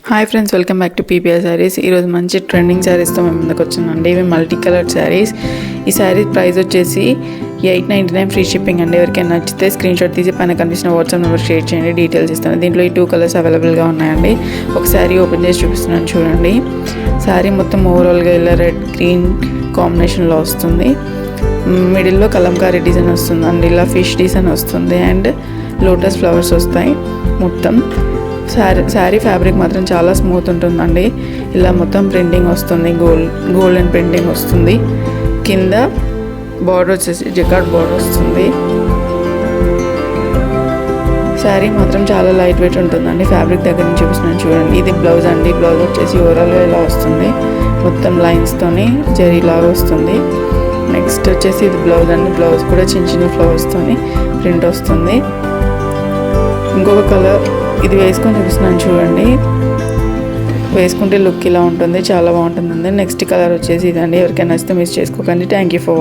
Hi friends, welcome back to PPR saris. ఈరోజు మంచి trending శారీస్తో మేము ముందుకు వచ్చానండి. ఇవి మల్టీ కలర్ శారీస్. ఈ శారీ ప్రైస్ వచ్చేసి 899 ఫ్రీ షిప్పింగ్ అండి. ఎవరికైనా నచ్చితే స్క్రీన్ షాట్ తీసి పైన కనిపిస్తున్న వాట్సాప్ నెంబర్ షేర్ చేయండి, డీటెయిల్స్ ఇస్తాను. దీంట్లో ఈ 2 కలర్స్ అవైలబుల్గా ఉన్నాయండి. ఒక శారీ ఓపెన్ చేసి చూపిస్తున్నాను చూడండి. శారీ మొత్తం ఓవరాల్గా ఇలా రెడ్ గ్రీన్ కాంబినేషన్లో వస్తుంది. మిడిల్లో కలంకారీ డిజైన్ వస్తుంది అండ్ ఇలా ఫిష్ డిజైన్ వస్తుంది అండ్ లోటస్ ఫ్లవర్స్ వస్తాయి. మొత్తం శారీ ఫ్యాబ్రిక్ మాత్రం చాలా స్మూత్ ఉంటుందండి. ఇలా మొత్తం ప్రింటింగ్ వస్తుంది, గోల్డెన్ ప్రింటింగ్ వస్తుంది. కింద బార్డర్ వచ్చేసి జకార్డ్ బార్డర్ వస్తుంది. శారీ మాత్రం చాలా లైట్ వెయిట్ ఉంటుందండి. ఫ్యాబ్రిక్ దగ్గర నుంచి చూపిస్తున్నాను చూడండి. ఇది బ్లౌజ్ అండి. బ్లౌజ్ వచ్చేసి ఓవరాల్గా ఇలా వస్తుంది, మొత్తం లైన్స్తోని జరీలాగా వస్తుంది. నెక్స్ట్ వచ్చేసి ఇది బ్లౌజ్ అండి. బ్లౌజ్ కూడా చిన్న చిన్న ఫ్లవర్స్తోని ప్రింట్ వస్తుంది. ఇంకొక కలర్ ఇది వేసుకొని చూపిస్తున్నాను చూడండి. వేసుకుంటే లుక్ ఇలా ఉంటుంది, చాలా బాగుంటుందండి. నెక్స్ట్ కలర్ వచ్చేసి ఇదండి. ఎవరికైనా నచ్చితే మిస్ చేసుకోకండి. Thank you for